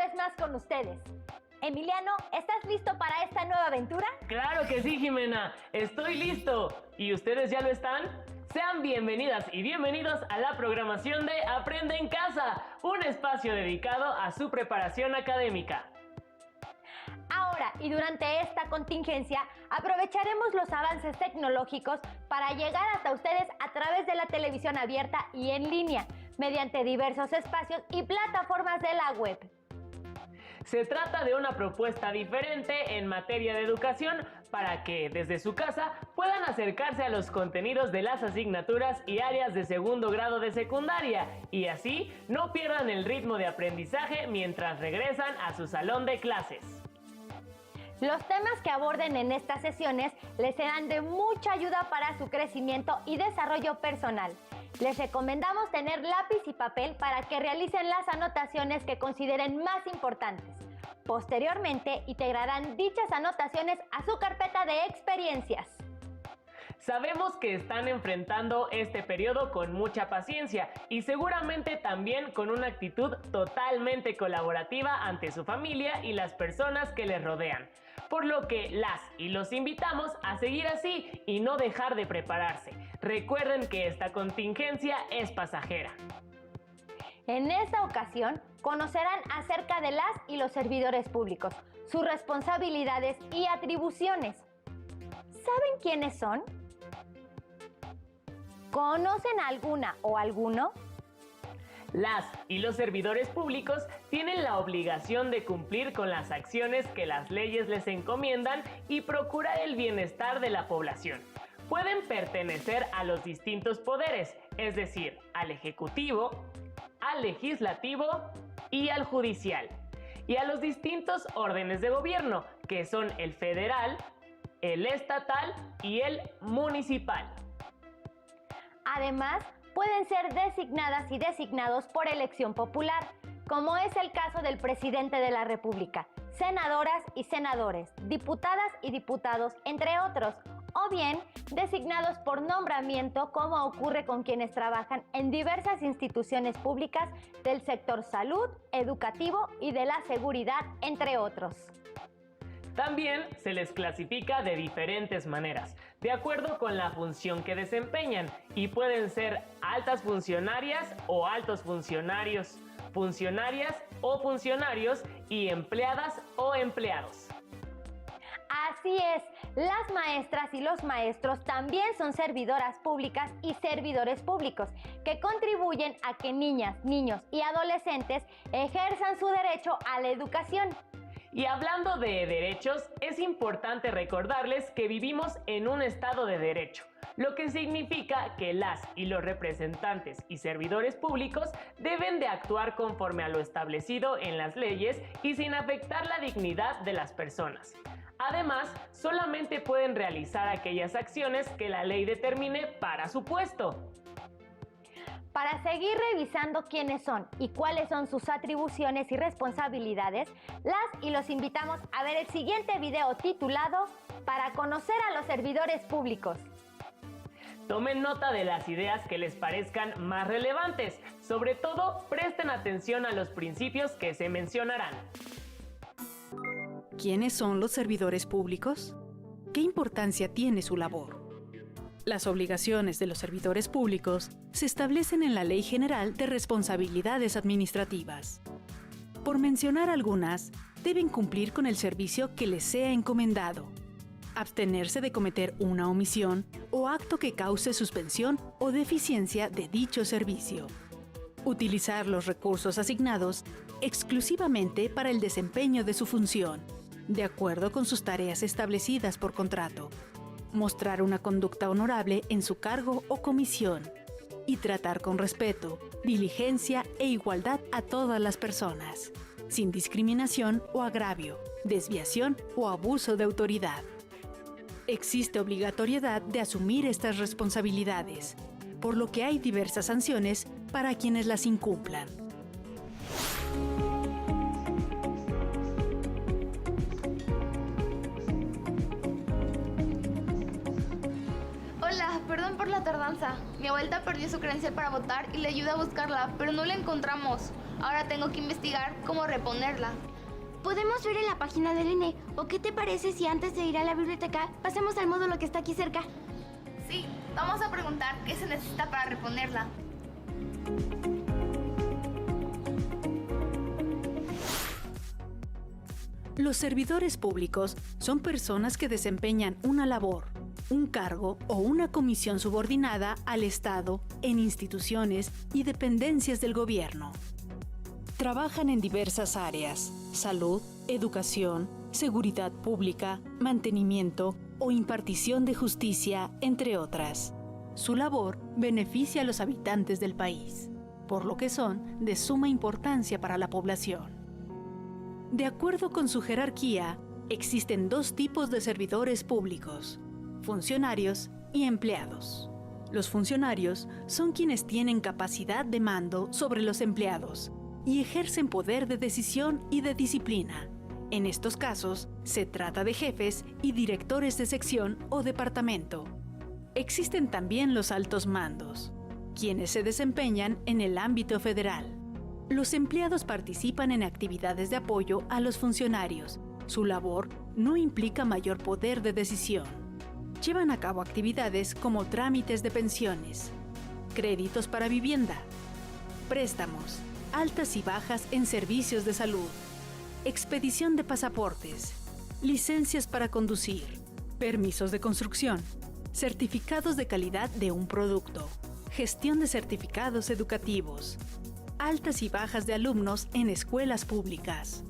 vez más con ustedes. Emiliano, ¿estás listo para esta nueva aventura? ¡Claro que sí, Jimena! ¡Estoy listo! ¿Y ustedes ya lo están? Sean bienvenidas y bienvenidos a la programación de Aprende en Casa, un espacio dedicado a su preparación académica. Ahora y durante esta contingencia aprovecharemos los avances tecnológicos para llegar hasta ustedes a través de la televisión abierta y en línea, mediante diversos espacios y plataformas de la web. Se trata de una propuesta diferente en materia de educación para que desde su casa puedan acercarse a los contenidos de las asignaturas y áreas de segundo grado de secundaria y así no pierdan el ritmo de aprendizaje mientras regresan a su salón de clases. Los temas que aborden en estas sesiones les serán de mucha ayuda para su crecimiento y desarrollo personal. Les recomendamos tener lápiz y papel para que realicen las anotaciones que consideren más importantes. Posteriormente, integrarán dichas anotaciones a su carpeta de experiencias. Sabemos que están enfrentando este periodo con mucha paciencia y seguramente también con una actitud totalmente colaborativa ante su familia y las personas que les rodean. Por lo que las y los invitamos a seguir así y no dejar de prepararse. Recuerden que esta contingencia es pasajera. En esta ocasión, conocerán acerca de las y los servidores públicos, sus responsabilidades y atribuciones. ¿Saben quiénes son? ¿Conocen alguna o alguno? Las y los servidores públicos tienen la obligación de cumplir con las acciones que las leyes les encomiendan y procurar el bienestar de la población. Pueden pertenecer a los distintos poderes, es decir, al Ejecutivo, al Legislativo y al Judicial, y a los distintos órdenes de gobierno, que son el federal, el estatal y el municipal. Además, pueden ser designadas y designados por elección popular, como es el caso del presidente de la República, senadoras y senadores, diputadas y diputados, entre otros, o bien designados por nombramiento, como ocurre con quienes trabajan en diversas instituciones públicas del sector salud, educativo y de la seguridad, entre otros. También se les clasifica de diferentes maneras, de acuerdo con la función que desempeñan, y pueden ser altas funcionarias o altos funcionarios, funcionarias o funcionarios y empleadas o empleados. Así es, las maestras y los maestros también son servidoras públicas y servidores públicos que contribuyen a que niñas, niños y adolescentes ejerzan su derecho a la educación. Y hablando de derechos, es importante recordarles que vivimos en un estado de derecho, lo que significa que las y los representantes y servidores públicos deben de actuar conforme a lo establecido en las leyes y sin afectar la dignidad de las personas. Además, solamente pueden realizar aquellas acciones que la ley determine para su puesto. Para seguir revisando quiénes son y cuáles son sus atribuciones y responsabilidades, las y los invitamos a ver el siguiente video titulado "Para conocer a los servidores públicos". Tomen nota de las ideas que les parezcan más relevantes. Sobre todo, presten atención a los principios que se mencionarán. ¿Quiénes son los servidores públicos? ¿Qué importancia tiene su labor? Las obligaciones de los servidores públicos se establecen en la Ley General de Responsabilidades Administrativas. Por mencionar algunas, deben cumplir con el servicio que les sea encomendado, abstenerse de cometer una omisión o acto que cause suspensión o deficiencia de dicho servicio, utilizar los recursos asignados exclusivamente para el desempeño de su función, de acuerdo con sus tareas establecidas por contrato, mostrar una conducta honorable en su cargo o comisión y tratar con respeto, diligencia e igualdad a todas las personas, sin discriminación o agravio, desviación o abuso de autoridad. Existe obligatoriedad de asumir estas responsabilidades, por lo que hay diversas sanciones para quienes las incumplan. Hola, perdón por la tardanza. Mi abuelita perdió su credencial para votar y le ayudé a buscarla, pero no la encontramos. Ahora tengo que investigar cómo reponerla. Podemos ver en la página del INE. ¿O qué te parece si antes de ir a la biblioteca pasemos al módulo que está aquí cerca? Sí, vamos a preguntar qué se necesita para reponerla. Los servidores públicos son personas que desempeñan una labor, un cargo o una comisión subordinada al Estado en instituciones y dependencias del gobierno. Trabajan en diversas áreas: salud, educación, seguridad pública, mantenimiento o impartición de justicia, entre otras. Su labor beneficia a los habitantes del país, por lo que son de suma importancia para la población. De acuerdo con su jerarquía, existen dos tipos de servidores públicos: funcionarios y empleados. Los funcionarios son quienes tienen capacidad de mando sobre los empleados y ejercen poder de decisión y de disciplina. En estos casos, se trata de jefes y directores de sección o departamento. Existen también los altos mandos, quienes se desempeñan en el ámbito federal. Los empleados participan en actividades de apoyo a los funcionarios. Su labor no implica mayor poder de decisión. Llevan a cabo actividades como trámites de pensiones, créditos para vivienda, préstamos, altas y bajas en servicios de salud, expedición de pasaportes, licencias para conducir, permisos de construcción, certificados de calidad de un producto, gestión de certificados educativos, altas y bajas de alumnos en escuelas públicas,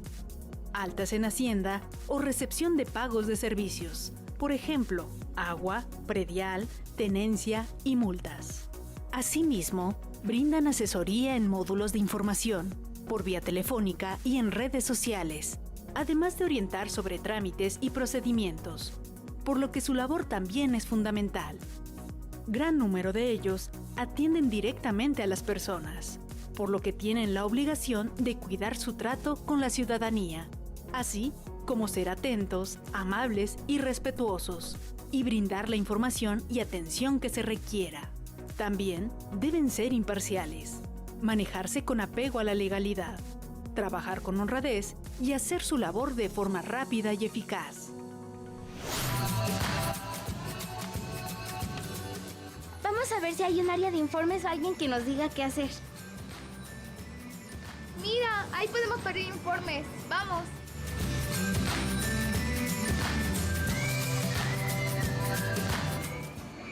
altas en Hacienda o recepción de pagos de servicios, por ejemplo, agua, predial, tenencia y multas. Asimismo, brindan asesoría en módulos de información, por vía telefónica y en redes sociales, además de orientar sobre trámites y procedimientos, por lo que su labor también es fundamental. Gran número de ellos atienden directamente a las personas, por lo que tienen la obligación de cuidar su trato con la ciudadanía, así como ser atentos, amables y respetuosos, y brindar la información y atención que se requiera. También deben ser imparciales, manejarse con apego a la legalidad, trabajar con honradez y hacer su labor de forma rápida y eficaz. Vamos a ver si hay un área de informes o alguien que nos diga qué hacer. Mira, ahí podemos pedir informes. ¡Vamos!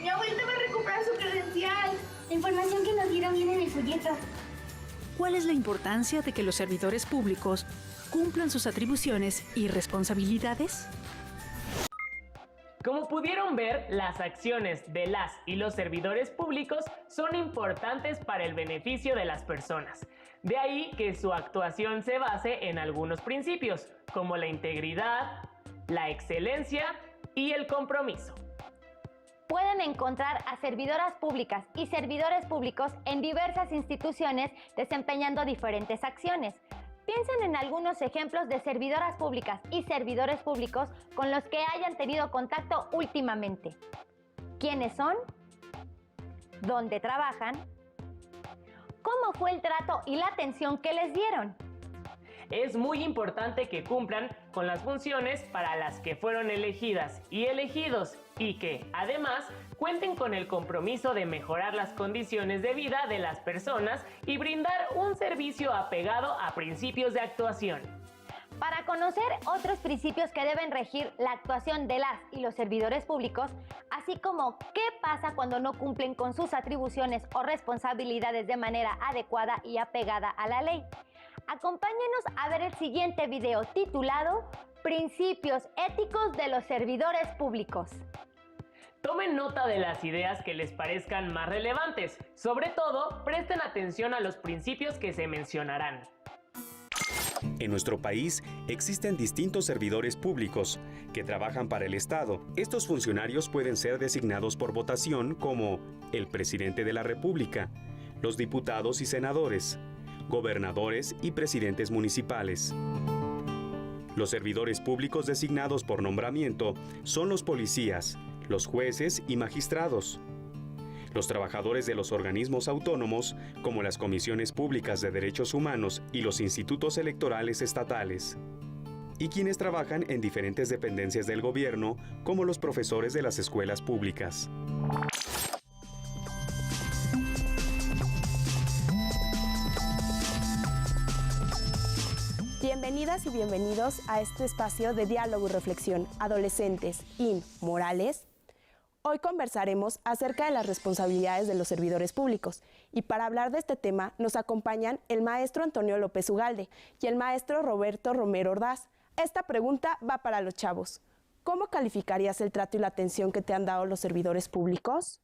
Mi abuelita va a recuperar su credencial. La información que nos dieron viene en el folleto. ¿Cuál es la importancia de que los servidores públicos cumplan sus atribuciones y responsabilidades? Como pudieron ver, las acciones de las y los servidores públicos son importantes para el beneficio de las personas. De ahí que su actuación se base en algunos principios, como la integridad, la excelencia y el compromiso. Pueden encontrar a servidoras públicas y servidores públicos en diversas instituciones desempeñando diferentes acciones. Piensen en algunos ejemplos de servidoras públicas y servidores públicos con los que hayan tenido contacto últimamente. ¿Quiénes son? ¿Dónde trabajan? ¿Cómo fue el trato y la atención que les dieron? Es muy importante que cumplan con las funciones para las que fueron elegidas y elegidos y que, además, cuenten con el compromiso de mejorar las condiciones de vida de las personas y brindar un servicio apegado a principios de actuación. Para conocer otros principios que deben regir la actuación de las y los servidores públicos, así como qué pasa cuando no cumplen con sus atribuciones o responsabilidades de manera adecuada y apegada a la ley, acompáñenos a ver el siguiente video titulado Principios éticos de los servidores públicos. Tomen nota de las ideas que les parezcan más relevantes. Sobre todo, presten atención a los principios que se mencionarán. En nuestro país existen distintos servidores públicos que trabajan para el Estado. Estos funcionarios pueden ser designados por votación como el presidente de la República, los diputados y senadores, gobernadores y presidentes municipales. Los servidores públicos designados por nombramiento son los policías, los jueces y magistrados. Los trabajadores de los organismos autónomos, como las comisiones públicas de derechos humanos y los institutos electorales estatales. Y quienes trabajan en diferentes dependencias del gobierno, como los profesores de las escuelas públicas. Bienvenidas y bienvenidos a este espacio de diálogo y reflexión, adolescentes y morales. Hoy conversaremos acerca de las responsabilidades de los servidores públicos y para hablar de este tema nos acompañan el maestro Antonio López Ugalde y el maestro Roberto Romero Ordaz. Esta pregunta va para los chavos. ¿Cómo calificarías el trato y la atención que te han dado los servidores públicos?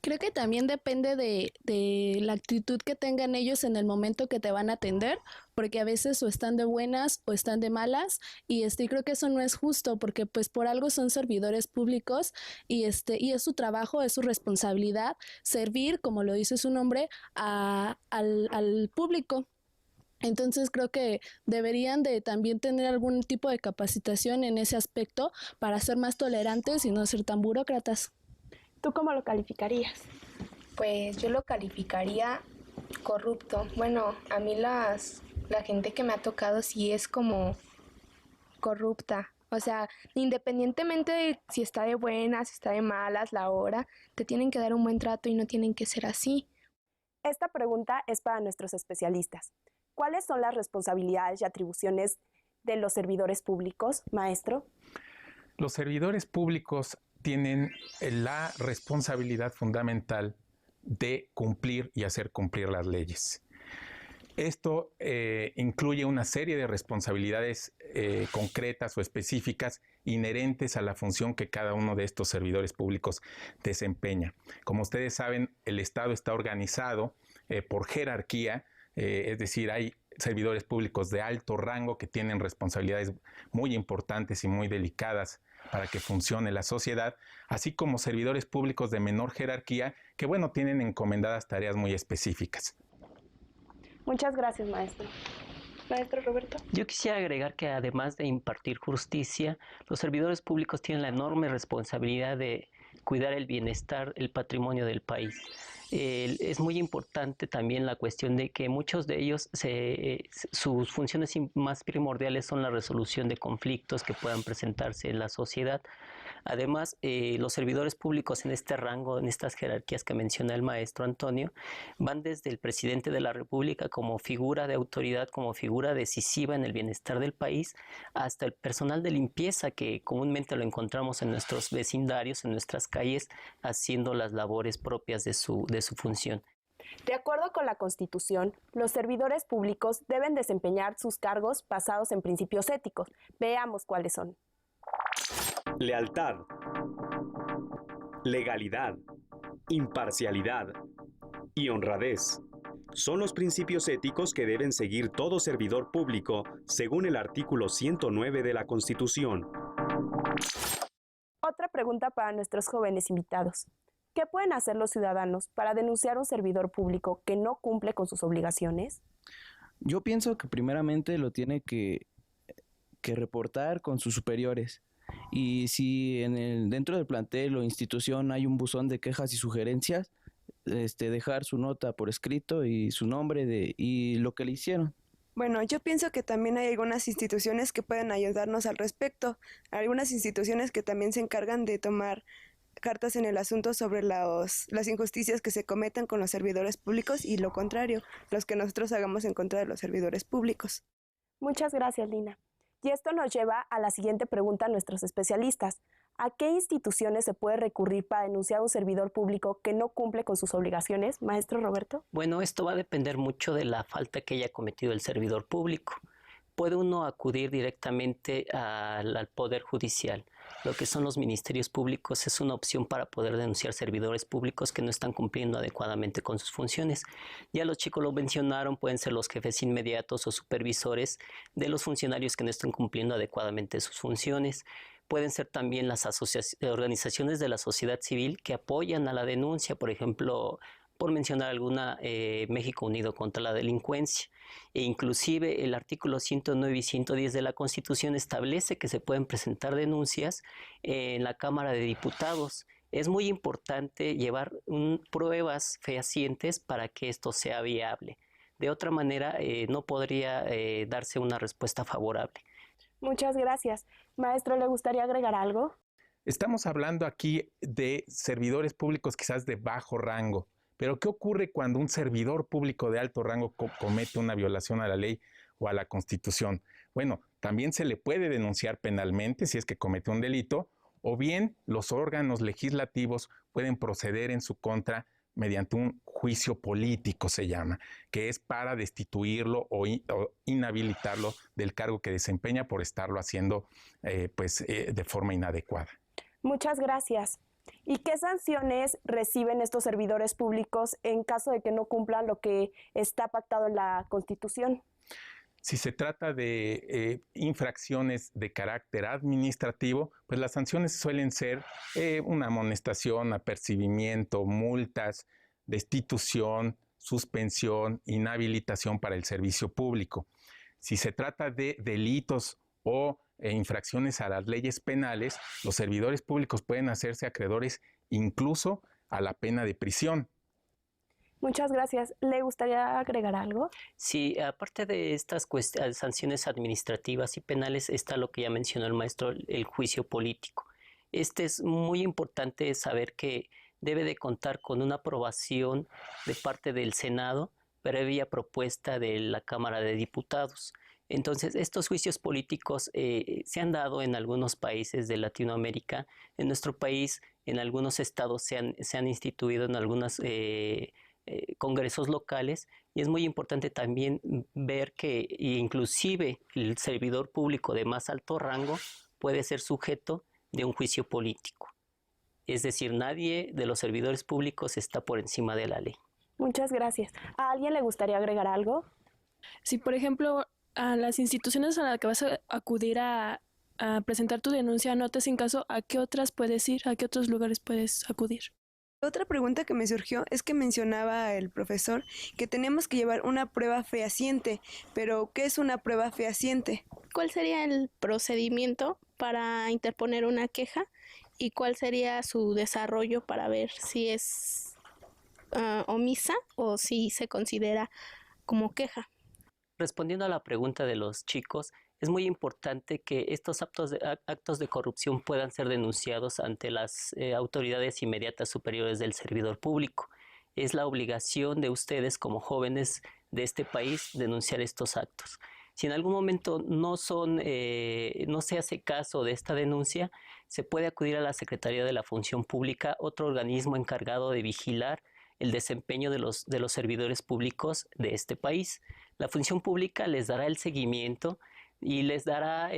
Creo que también depende de la actitud que tengan ellos en el momento que te van a atender, porque a veces o están de buenas o están de malas y creo que eso no es justo porque pues por algo son servidores públicos y es su trabajo, es su responsabilidad servir, como lo dice su nombre, al público. Entonces creo que deberían de también tener algún tipo de capacitación en ese aspecto para ser más tolerantes y no ser tan burócratas. ¿Tú cómo lo calificarías? Pues yo lo calificaría corrupto. Bueno, a mí la gente que me ha tocado sí es como corrupta. O sea, independientemente de si está de buenas, si está de malas, la hora, te tienen que dar un buen trato y no tienen que ser así. Esta pregunta es para nuestros especialistas. ¿Cuáles son las responsabilidades y atribuciones de los servidores públicos, maestro? Los servidores públicos tienen la responsabilidad fundamental de cumplir y hacer cumplir las leyes. Esto incluye una serie de responsabilidades concretas o específicas inherentes a la función que cada uno de estos servidores públicos desempeña. Como ustedes saben, el Estado está organizado por jerarquía, es decir, hay servidores públicos de alto rango que tienen responsabilidades muy importantes y muy delicadas para que funcione la sociedad, así como servidores públicos de menor jerarquía que, bueno, tienen encomendadas tareas muy específicas. Muchas gracias, maestro. Maestro Roberto. Yo quisiera agregar que además de impartir justicia, los servidores públicos tienen la enorme responsabilidad de cuidar el bienestar, el patrimonio del país. Es muy importante también la cuestión de que muchos de ellos, sus funciones más primordiales son la resolución de conflictos que puedan presentarse en la sociedad. Además, los servidores públicos en este rango, en estas jerarquías que menciona el maestro Antonio, van desde el presidente de la República como figura de autoridad, como figura decisiva en el bienestar del país, hasta el personal de limpieza que comúnmente lo encontramos en nuestros vecindarios, en nuestras calles, haciendo las labores propias de su función. De acuerdo con la Constitución, los servidores públicos deben desempeñar sus cargos basados en principios éticos. Veamos cuáles son. Lealtad, legalidad, imparcialidad y honradez. Son los principios éticos que deben seguir todo servidor público según el artículo 109 de la Constitución. Otra pregunta para nuestros jóvenes invitados. ¿Qué pueden hacer los ciudadanos para denunciar a un servidor público que no cumple con sus obligaciones? Yo pienso que primeramente lo tiene que reportar con sus superiores. Y si dentro del plantel o institución hay un buzón de quejas y sugerencias, dejar su nota por escrito y su nombre y lo que le hicieron. Bueno, yo pienso que también hay algunas instituciones que pueden ayudarnos al respecto. Algunas instituciones que también se encargan de tomar cartas en el asunto sobre las injusticias que se cometan con los servidores públicos y lo contrario, los que nosotros hagamos en contra de los servidores públicos. Muchas gracias, Lina. Y esto nos lleva a la siguiente pregunta a nuestros especialistas. ¿A qué instituciones se puede recurrir para denunciar a un servidor público que no cumple con sus obligaciones? Maestro Roberto. Bueno, esto va a depender mucho de la falta que haya cometido el servidor público. Puede uno acudir directamente al Poder Judicial. Lo que son los ministerios públicos es una opción para poder denunciar servidores públicos que no están cumpliendo adecuadamente con sus funciones. Ya los chicos lo mencionaron, pueden ser los jefes inmediatos o supervisores de los funcionarios que no están cumpliendo adecuadamente sus funciones. Pueden ser también las organizaciones de la sociedad civil que apoyan a la denuncia, por ejemplo, por mencionar alguna, México Unido contra la Delincuencia. E inclusive el artículo 109 y 110 de la Constitución establece que se pueden presentar denuncias en la Cámara de Diputados es muy importante llevar pruebas fehacientes para que esto sea viable. De otra manera, no podría darse una respuesta favorable. Muchas gracias. Maestro, ¿le gustaría agregar algo? Estamos hablando aquí de servidores públicos quizás de bajo rango, pero ¿qué ocurre cuando un servidor público de alto rango comete una violación a la ley o a la Constitución? Bueno, también se le puede denunciar penalmente si es que comete un delito, o bien los órganos legislativos pueden proceder en su contra mediante un juicio político, se llama, que es para destituirlo o inhabilitarlo del cargo que desempeña por estarlo haciendo de forma inadecuada. Muchas gracias. ¿Y qué sanciones reciben estos servidores públicos en caso de que no cumplan lo que está pactado en la Constitución? Si se trata de infracciones de carácter administrativo, pues las sanciones suelen ser una amonestación, apercibimiento, multas, destitución, suspensión, inhabilitación para el servicio público. Si se trata de delitos o infracciones a las leyes penales, los servidores públicos pueden hacerse acreedores incluso a la pena de prisión. Muchas gracias. ¿Le gustaría agregar algo? Sí, aparte de estas sanciones administrativas y penales, está lo que ya mencionó el maestro, el juicio político. Es muy importante saber que debe de contar con una aprobación de parte del Senado previa propuesta de la Cámara de Diputados. Entonces, estos juicios políticos se han dado en algunos países de Latinoamérica. En nuestro país, en algunos estados se han instituido en algunas congresos locales, y es muy importante también ver que inclusive el servidor público de más alto rango puede ser sujeto de un juicio político. Es decir, nadie de los servidores públicos está por encima de la ley. Muchas gracias. ¿A alguien le gustaría agregar algo? Si, por ejemplo, a las instituciones a las que vas a acudir a presentar tu denuncia no te hacen caso, ¿a qué otras puedes ir? ¿A qué otros lugares puedes acudir? Otra pregunta que me surgió es que mencionaba el profesor que tenemos que llevar una prueba fehaciente, pero ¿qué es una prueba fehaciente? ¿Cuál sería el procedimiento para interponer una queja y cuál sería su desarrollo para ver si es omisa o si se considera como queja? Respondiendo a la pregunta de los chicos, es muy importante que estos actos de corrupción puedan ser denunciados ante las autoridades inmediatas superiores del servidor público. Es la obligación de ustedes como jóvenes de este país denunciar estos actos. Si en algún momento no se hace caso de esta denuncia, se puede acudir a la Secretaría de la Función Pública, otro organismo encargado de vigilar el desempeño de los servidores públicos de este país. La Función Pública les dará el seguimiento y les dará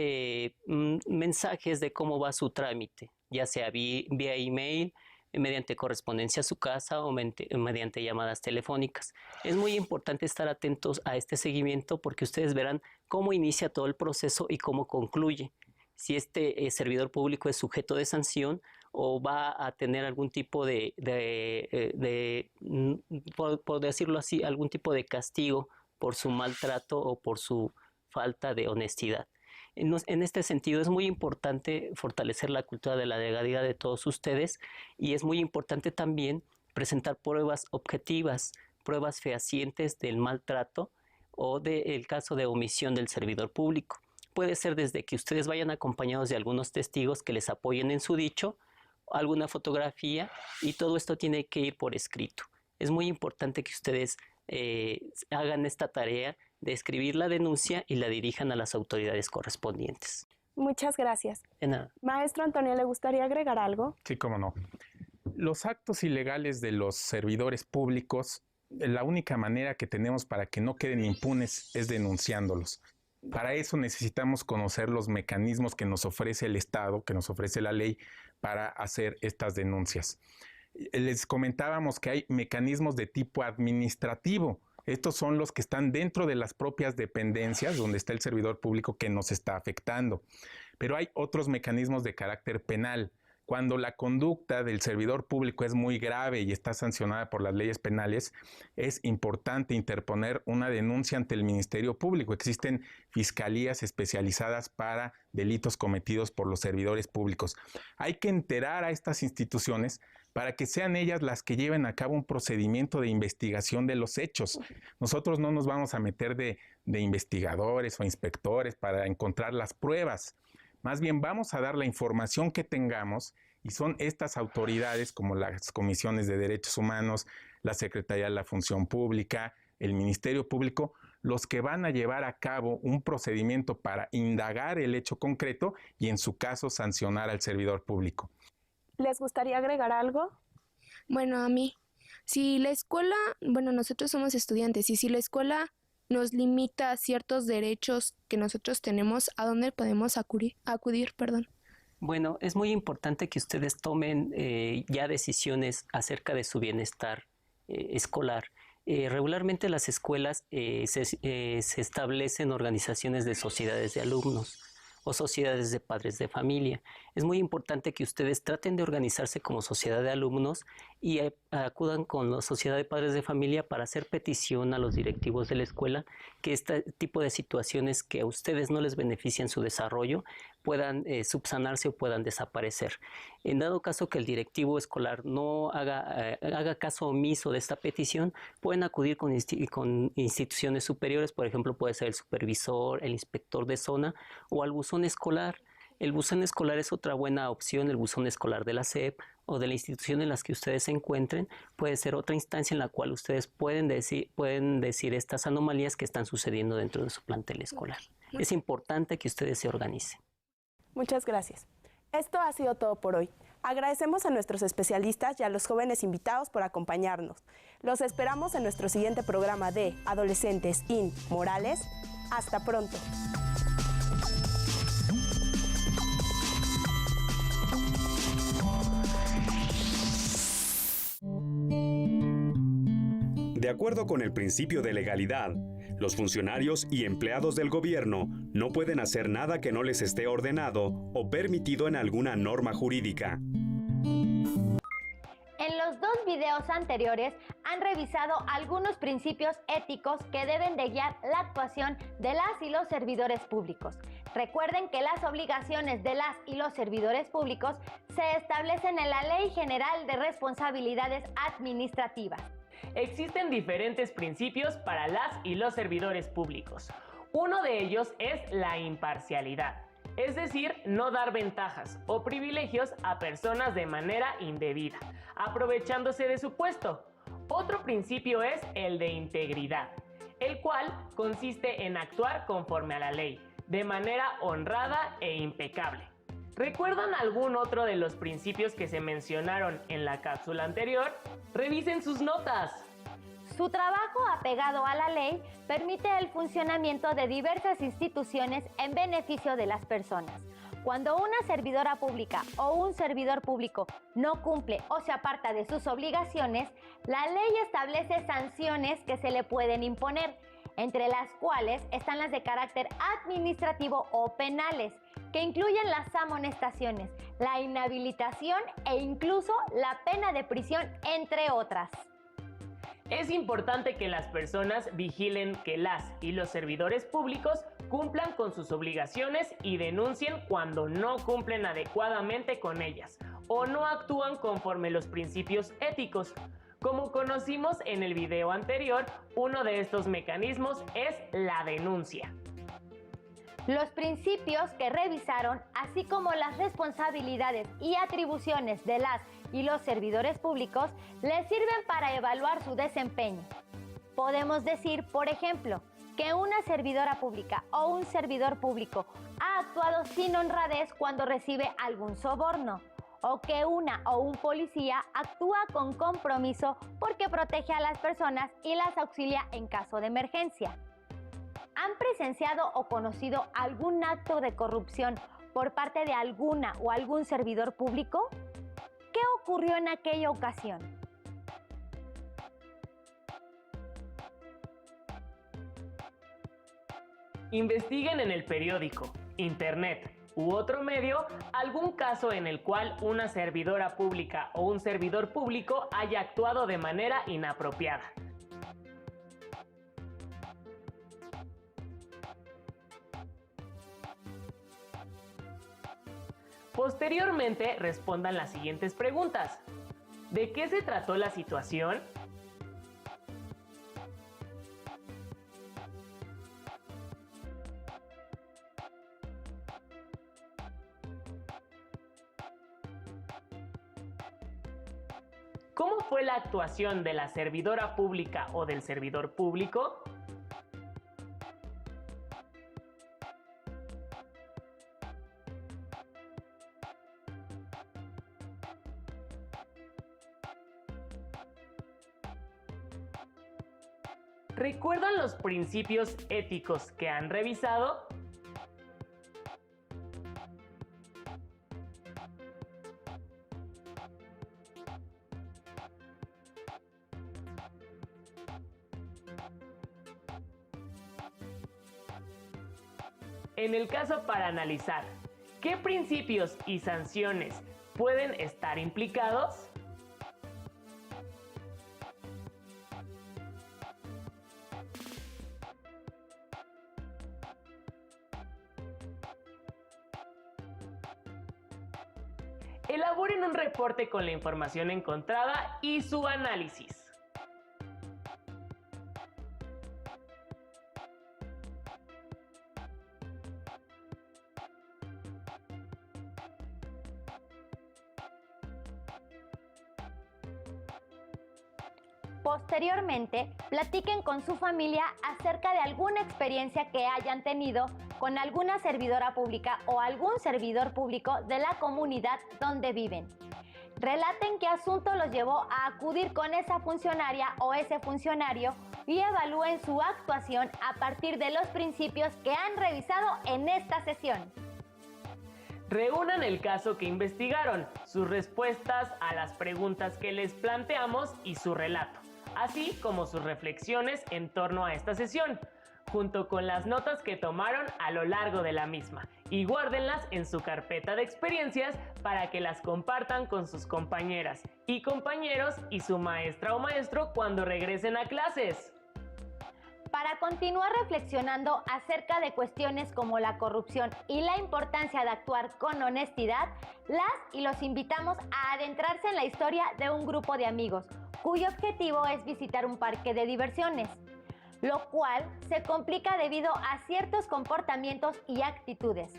mensajes de cómo va su trámite, ya sea vía email, mediante correspondencia a su casa o mediante llamadas telefónicas. Es muy importante estar atentos a este seguimiento porque ustedes verán cómo inicia todo el proceso y cómo concluye. Si este servidor público es sujeto de sanción o va a tener algún tipo por decirlo así, algún tipo de castigo por su maltrato o por su falta de honestidad. En este sentido es muy importante fortalecer la cultura de la legalidad de todos ustedes y es muy importante también presentar pruebas objetivas, pruebas fehacientes del maltrato o del caso de omisión del servidor público. Puede ser desde que ustedes vayan acompañados de algunos testigos que les apoyen en su dicho, alguna fotografía, y todo esto tiene que ir por escrito. Es muy importante que ustedes hagan esta tarea de escribir la denuncia y la dirijan a las autoridades correspondientes. Muchas gracias. De nada. Maestro Antonio, ¿le gustaría agregar algo? Sí, cómo no. Los actos ilegales de los servidores públicos, la única manera que tenemos para que no queden impunes es denunciándolos. Para eso necesitamos conocer los mecanismos que nos ofrece el Estado, que nos ofrece la ley para hacer estas denuncias. Les comentábamos que hay mecanismos de tipo administrativo. Estos son los que están dentro de las propias dependencias donde está el servidor público que nos está afectando. Pero hay otros mecanismos de carácter penal Cuando la conducta del servidor público es muy grave y está sancionada por las leyes penales, es importante interponer una denuncia ante el Ministerio Público. Existen fiscalías especializadas para delitos cometidos por los servidores públicos. Hay que enterar a estas instituciones para que sean ellas las que lleven a cabo un procedimiento de investigación de los hechos. Nosotros no nos vamos a meter de investigadores o inspectores para encontrar las pruebas. Más bien vamos a dar la información que tengamos y son estas autoridades como las comisiones de derechos humanos, la Secretaría de la Función Pública, el Ministerio Público, los que van a llevar a cabo un procedimiento para indagar el hecho concreto y en su caso sancionar al servidor público. ¿Les gustaría agregar algo? Bueno, a mí, si la escuela, bueno, nosotros somos estudiantes y si la escuela nos limita ciertos derechos que nosotros tenemos, ¿a dónde podemos acudir? Bueno, es muy importante que ustedes tomen ya decisiones acerca de su bienestar escolar. Regularmente las escuelas se establecen organizaciones de sociedades de alumnos o sociedades de padres de familia. Es muy importante que ustedes traten de organizarse como sociedad de alumnos y acudan con la sociedad de padres de familia para hacer petición a los directivos de la escuela que este tipo de situaciones que a ustedes no les benefician su desarrollo puedan subsanarse o puedan desaparecer. En dado caso que el directivo escolar no haga caso omiso de esta petición, pueden acudir con instituciones superiores, por ejemplo, puede ser el supervisor, el inspector de zona o al buzón escolar. El buzón escolar es otra buena opción, el buzón escolar de la SEP o de la institución en las que ustedes se encuentren, puede ser otra instancia en la cual ustedes pueden decir estas anomalías que están sucediendo dentro de su plantel escolar. Es importante que ustedes se organicen. Muchas gracias. Esto ha sido todo por hoy. Agradecemos a nuestros especialistas y a los jóvenes invitados por acompañarnos. Los esperamos en nuestro siguiente programa de Adolescentes in Morales. Hasta pronto. De acuerdo con el principio de legalidad, los funcionarios y empleados del gobierno no pueden hacer nada que no les esté ordenado o permitido en alguna norma jurídica. En los dos videos anteriores han revisado algunos principios éticos que deben de guiar la actuación de las y los servidores públicos. Recuerden que las obligaciones de las y los servidores públicos se establecen en la Ley General de Responsabilidades Administrativas. Existen diferentes principios para las y los servidores públicos. Uno de ellos es la imparcialidad, es decir, no dar ventajas o privilegios a personas de manera indebida, aprovechándose de su puesto. Otro principio es el de integridad, el cual consiste en actuar conforme a la ley, de manera honrada e impecable. ¿Recuerdan algún otro de los principios que se mencionaron en la cápsula anterior? ¡Revisen sus notas! Su trabajo apegado a la ley permite el funcionamiento de diversas instituciones en beneficio de las personas. Cuando una servidora pública o un servidor público no cumple o se aparta de sus obligaciones, la ley establece sanciones que se le pueden imponer, entre las cuales están las de carácter administrativo o penales, que incluyen las amonestaciones, la inhabilitación e incluso la pena de prisión, entre otras. Es importante que las personas vigilen que las y los servidores públicos cumplan con sus obligaciones y denuncien cuando no cumplen adecuadamente con ellas o no actúan conforme los principios éticos. Como conocimos en el video anterior, uno de estos mecanismos es la denuncia. Los principios que revisaron, así como las responsabilidades y atribuciones de las y los servidores públicos, les sirven para evaluar su desempeño. Podemos decir, por ejemplo, que una servidora pública o un servidor público ha actuado sin honradez cuando recibe algún soborno, o que una o un policía actúa con compromiso porque protege a las personas y las auxilia en caso de emergencia. ¿Han presenciado o conocido algún acto de corrupción por parte de alguna o algún servidor público? ¿Qué ocurrió en aquella ocasión? Investiguen en el periódico, internet, u otro medio algún caso en el cual una servidora pública o un servidor público haya actuado de manera inapropiada. Posteriormente, respondan las siguientes preguntas. ¿De qué se trató la situación? ¿Cómo fue la actuación de la servidora pública o del servidor público? ¿Recuerdan los principios éticos que han revisado? En el caso para analizar, ¿qué principios y sanciones pueden estar implicados? Elaboren un reporte con la información encontrada y su análisis. Posteriormente, platiquen con su familia acerca de alguna experiencia que hayan tenido con alguna servidora pública o algún servidor público de la comunidad donde viven. Relaten qué asunto los llevó a acudir con esa funcionaria o ese funcionario y evalúen su actuación a partir de los principios que han revisado en esta sesión. Reúnan el caso que investigaron, sus respuestas a las preguntas que les planteamos y su relato, así como sus reflexiones en torno a esta sesión, junto con las notas que tomaron a lo largo de la misma, y guárdenlas en su carpeta de experiencias para que las compartan con sus compañeras y compañeros y su maestra o maestro cuando regresen a clases. Para continuar reflexionando acerca de cuestiones como la corrupción y la importancia de actuar con honestidad, las y los invitamos a adentrarse en la historia de un grupo de amigos, cuyo objetivo es visitar un parque de diversiones, lo cual se complica debido a ciertos comportamientos y actitudes.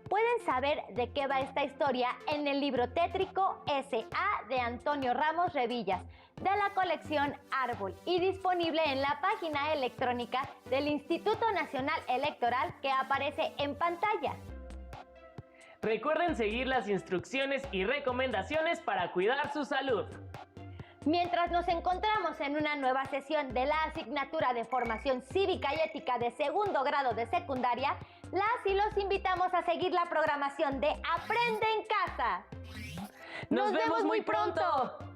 Pueden saber de qué va esta historia en el libro tétrico S.A. de Antonio Ramos Revillas, de la colección Árbol, y disponible en la página electrónica del Instituto Nacional Electoral que aparece en pantalla. Recuerden seguir las instrucciones y recomendaciones para cuidar su salud. Mientras nos encontramos en una nueva sesión de la asignatura de Formación Cívica y Ética de segundo grado de secundaria, las y los invitamos a seguir la programación de Aprende en Casa. ¡Nos vemos muy pronto!